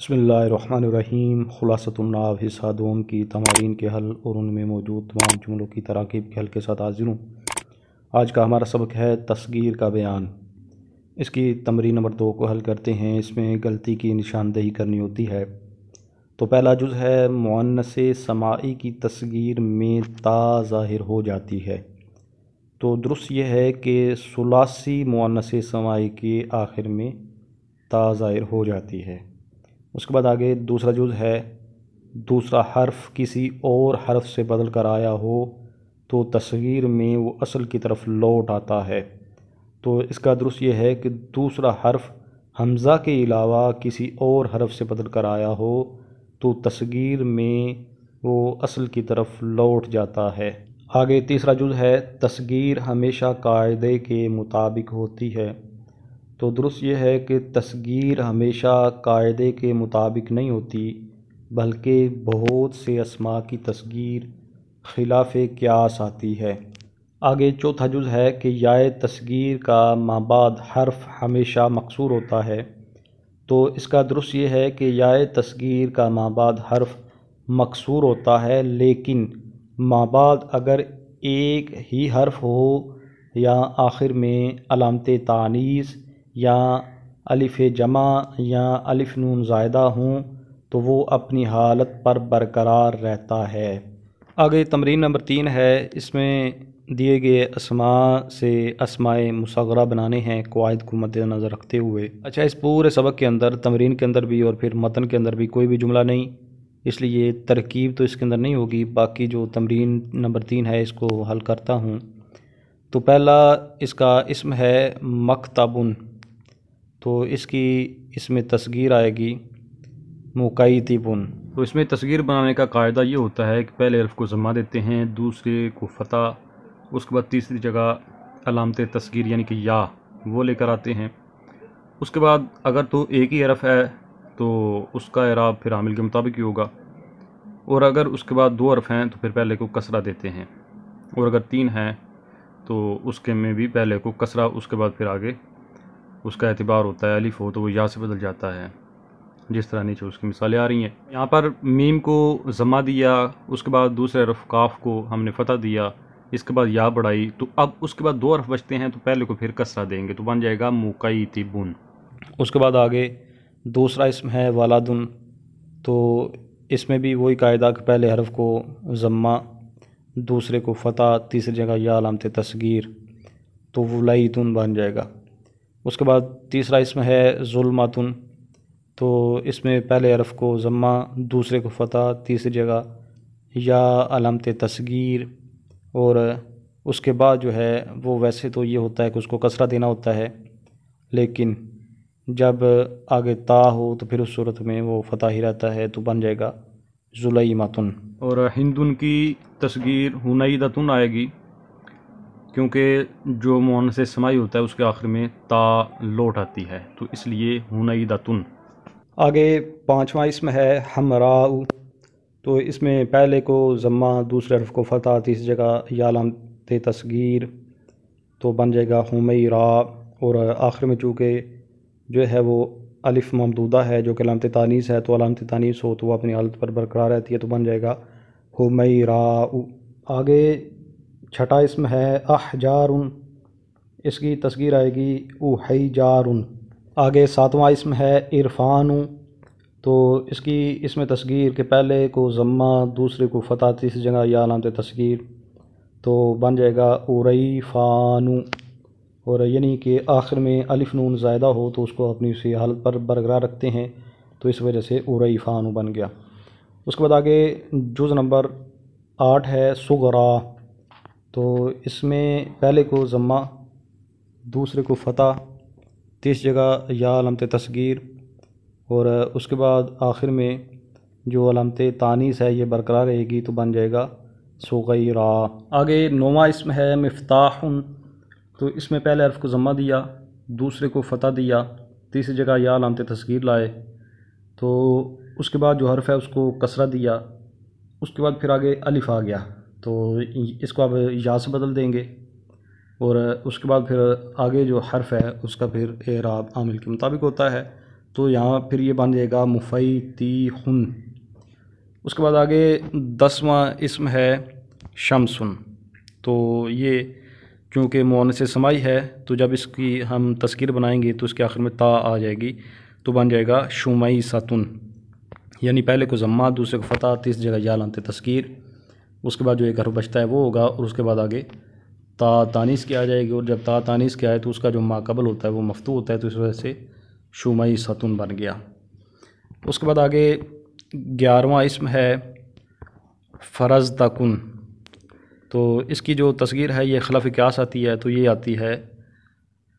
بسم اللہ الرحمن الرحیم۔ خلاصۃ النحو حصہ دوم کی تمارین کے حل اور ان میں موجود تمام جملوں کی تراکیب کے حل کے ساتھ حاضر ہوں۔ آج کا ہمارا سبق ہے تصغیر کا بیان۔ اس کی تمرین نمبر 2 کو حل کرتے ہیں۔ اس میں غلطی کی نشاندہی کرنی ہوتی ہے۔ تو پہلا جز ہے مؤنث سماعی کی تصغیر میں تا ظاہر ہو جاتی ہے۔ تو درست یہ ہے کہ ثلاثی مؤنث سماعی کے آخر میں تا ظاہر ہو جاتی ہے۔ اس کے بعد آگے دوسرا جز ہے دوسرا حرف کسی اور حرف سے بدل کر آیا ہو تو تصغیر میں وہ اصل کی طرف لوٹ آتا ہے۔ تو اس کا درست یہ ہے کہ دوسرا حرف حمزہ کے علاوہ کسی اور حرف سے بدل کر آیا ہو تو تصغیر میں وہ اصل کی طرف لوٹ جاتا ہے۔ آگے تیسرا جز ہے تصغیر ہمیشہ قاعدے کے مطابق ہوتی ہے۔ تو درست یہ ہے کہ تصغیر ہمیشہ قاعدے کے مطابق نہیں ہوتی، بلکہ بہت سے اسماء کی تصغیر خلاف قیاس آتی ہے۔ آگے چوتھا جز ہے کہ یائے تصغیر کا مابعد حرف ہمیشہ مکسور ہوتا ہے۔ تو اس کا درست یہ ہے کہ یائے تصغیر کا مابعد حرف مکسور ہوتا ہے، لیکن مابعد اگر ایک ہی حرف ہو یا آخر میں علامت تانیث یا الف جمع یا الف نون زائدہ ہوں تو وہ اپنی حالت پر برقرار رہتا ہے۔ آگے تمرین نمبر 3 ہے۔ اس میں دیے گئے اسماء سے اسماء مصغرہ بنانے ہیں قواعد کو مد نظر رکھتے ہوئے۔ اچھا، اس پورے سبق کے اندر تمرین کے اندر بھی اور پھر متن کے اندر بھی کوئی بھی جملہ نہیں، اس لیے ترکیب تو اس کے اندر نہیں ہوگی۔ باقی جو تمرین نمبر 3 ہے اس کو حل کرتا ہوں۔ تو پہلا اس کا اسم ہے مکتبن، تو اس میں تصغیر آئے گی مکیتبن۔ تو اس میں تصغیر بنانے کا قاعدہ یہ ہوتا ہے کہ پہلے حرف کو ضمہ دیتے ہیں، دوسرے کو فتح، اس کے بعد تیسری جگہ علامت تصغیر یعنی کہ یا وہ لے کر آتے ہیں۔ اس کے بعد اگر تو ایک ہی حرف ہے تو اس کا اعراب پھر عامل کے مطابق ہی ہوگا، اور اگر اس کے بعد 2 حرف ہیں تو پھر پہلے کو کسرہ دیتے ہیں، اور اگر 3 ہیں تو اس کے میں بھی پہلے کو کسرہ، اس کے بعد پھر آگے اس کا اعتبار ہوتا ہے، الف ہو تو وہ یا سے بدل جاتا ہے، جس طرح نیچے اس کی مثالیں آ رہی ہیں۔ یہاں پر میم کو ضمہ دیا، اس کے بعد دوسرے حرف کاف کو ہم نے فتح دیا، اس کے بعد یا بڑھائی، تو اب اس کے بعد 2 حرف بچتے ہیں تو پہلے کو پھر کسرہ دیں گے تو بن جائے گا مکیتبن۔ اس کے بعد آگے دوسرا اسم ہے ولدن، تو اس میں بھی وہی قاعدہ کہ پہلے حرف کو ضمہ، دوسرے کو فتح، تیسری جگہ یا علامت تصغیر، تو ولیدن بن جائے گا۔ اس کے بعد تیسرا اسم ہے ظلمتن، تو اس میں پہلے حرف کو ضمہ، دوسرے کو فتح، تیسری جگہ یا علامت تصغیر، اور اس کے بعد جو ہے وہ ویسے تو یہ ہوتا ہے کہ اس کو کسرہ دینا ہوتا ہے، لیکن جب آگے تا ہو تو پھر اس صورت میں وہ فتح ہی رہتا ہے تو بن جائے گا ظلیمتن۔ اور ہندن کی تصغیر ہنیدتن آئے گی، کیونکہ جو مؤنث سماعی ہوتا ہے اس کے آخر میں تا لوٹ آتی ہے، تو اس لیے ہنیدتن۔ آگے پانچواں اسم ہے حمراء، تو اس میں پہلے کو ضمہ، دوسرے حرف کو فتح، تیسری جگہ یا علامت تصغیر، تو بن جائے گا حمیراء، اور آخر میں چونکہ جو ہے وہ الف ممدودہ ہے جو کہ علامت تانیث ہے، تو علامت تانیث ہو تو وہ اپنی حالت پر برقرار رہتی ہے تو بن جائے گا حمیراء۔ آگے چھٹا اسم ہے احجار، اس کی تصغیر آئے گی احیجار۔ آگے ساتواں اسم ہے عرفان، تو اس میں تصغیر کے پہلے کو ضمہ، دوسرے کو فتح، تیسری جگہ یا علامت تصغیر، تو بن جائے گا عریفان، اور یعنی کہ آخر میں الف نون زائدہ ہو تو اس کو اپنی اسی حالت پر برقرار رکھتے ہیں، تو اس وجہ سے عریفان بن گیا۔ اس کے بعد آگے جز نمبر 8 ہے صغرا، تو اس میں پہلے کو ضمہ، دوسرے کو فتح، تیسری جگہ یا علامت تصغیر، اور اس کے بعد آخر میں جو علامت تانیث ہے یہ برقرار رہے گی تو بن جائے گا صغیرا۔ آگے 9واں اسم ہے مفتاح، تو اس میں پہلے حرف کو ضمہ دیا، دوسرے کو فتح دیا، تیسری جگہ یا علامت تصغیر لائے، تو اس کے بعد جو حرف ہے اس کو کسرہ دیا، اس کے بعد پھر آگے الف آ گیا تو اس کو اب یا سے بدل دیں گے، اور اس کے بعد پھر آگے جو حرف ہے اس کا پھر اعراب عامل کے مطابق ہوتا ہے۔ تو یہاں پھر یہ بن جائے گا مفیتیحن۔ اس کے بعد آگے 10واں اسم ہے شمسن، تو یہ چونکہ مؤنث سمائی ہے تو جب اس کی ہم تذکیر بنائیں گے تو اس کے آخر میں تا آ جائے گی، تو بن جائے گا شمیستن، یعنی پہلے کو ضمہ دوسرے کو فتح تیسری جگہ یا علامت تذکیر، اس کے بعد جو ایک حرف بچتا ہے وہ ہوگا، اور اس کے بعد آگے تا تانیث کی آ جائے گی، اور جب تا تانیث کی آئے تو اس کا جو ما قبل ہوتا ہے وہ مفتوح ہوتا ہے، تو اس وجہ سے شمیستن بن گیا۔ اس کے بعد آگے 11واں اسم ہے فرزدکن، تو اس کی جو تصغیر ہے یہ خلف قیاس آتی ہے، تو یہ آتی ہے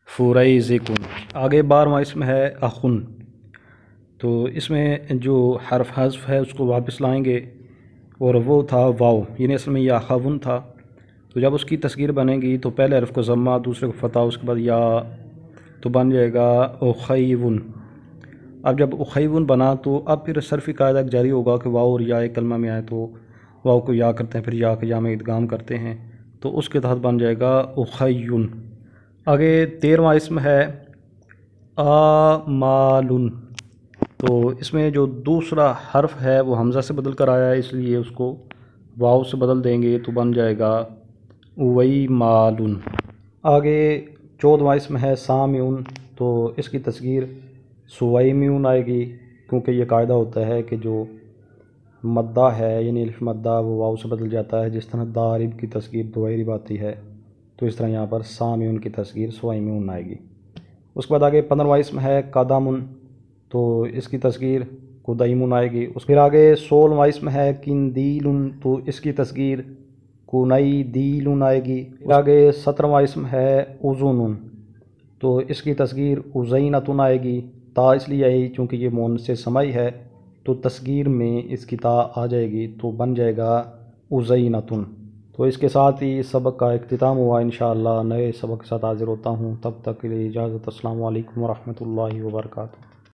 فریزکن۔ آگے 12واں اسم ہے اخن، تو اس میں جو حرف حذف ہے اس کو واپس لائیں گے، اور وہ تھا واو، یعنی اصل میں یہ اخون تھا، تو جب اس کی تصغیر بنے گی تو پہلے حرف کو ضمہ دوسرے کو فتح اس کے بعد یا، تو بن جائے گا اخیون۔ اب جب اخیون بنا تو اب پھر صرفی قاعدہ جاری ہوگا کہ واو اور یا ایک کلمہ میں آئے تو واو کو یا کرتے ہیں، پھر یا کے یا میں ادغام کرتے ہیں، تو اس کے تحت بن جائے گا اخیون۔ آگے 13واں اسم ہے آمالن، تو اس میں جو دوسرا حرف ہے وہ حمزہ سے بدل کر آیا ہے، اس لیے اس کو واو سے بدل دیں گے تو بن جائے گا اویمالن۔ آگے 14واں اسم ہے سامعن، تو اس کی تصغیر سویمیون آئے گی، کیونکہ یہ قاعدہ ہوتا ہے کہ جو مدہ ہے یعنی الف مدہ وہ واو سے بدل جاتا ہے، جس طرح دارب کی تصغیر دویرب آتی ہے، تو اس طرح یہاں پر سامعن کی تصغیر سویمیون آئے گی۔ اس کے بعد آگے 15واں اسم ہے قدمن، تو اس کی تصغیر قدیمن آئے گی۔ اس پھر آگے 16واں اسم ہے کندیلن، تو اس کی تصغیر کنیدیلن آئے گی۔ آگے 17واں اسم ہے اذنن، تو اس کی تصغیر ازینتن آئے گی، تا اس لیے آئی چونکہ یہ مؤنث سمائی ہے، تو تصغیر میں اس کی تا آ جائے گی تو بن جائے گا ازینتن۔ تو اس کے ساتھ ہی سبق کا اختتام ہوا، انشاءاللہ نئے سبق کے ساتھ حاضر ہوتا ہوں، تب تک کے لیے اجازت، السلام علیکم ورحمۃ اللہ وبرکاتہ۔